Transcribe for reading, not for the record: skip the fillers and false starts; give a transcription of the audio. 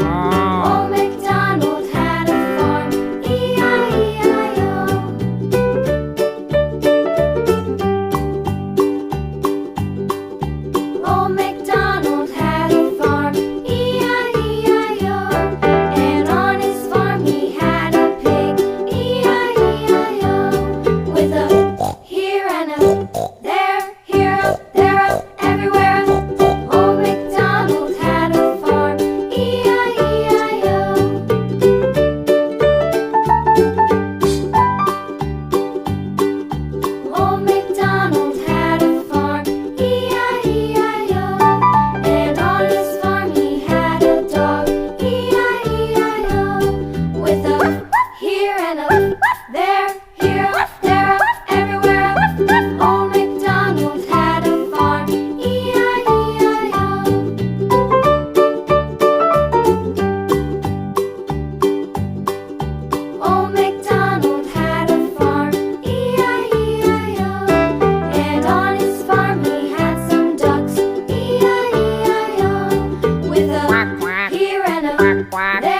Old MacDonald had a farm, E-I-E-I-O. Old MacDonald had a farm, E-I-E-I-O. And on his farm he had a pig, E-I-E-I-O. With a here and a there, here up, there up, everywhere up. Old MacDonald had a farm, E-I-E-I-O. Old MacDonald had a farm, E-I-E-I-O. And on his farm he had a dog, E-I-E-I-O. With a here and a there, here up, there up, everywhere up. Old MacDonald had a farm, E-I-E-I-O. Old MacDonald had a farm, E-I-E-I-O. And on his farm he had some ducks, E-I-E-I-O. With a here and a there.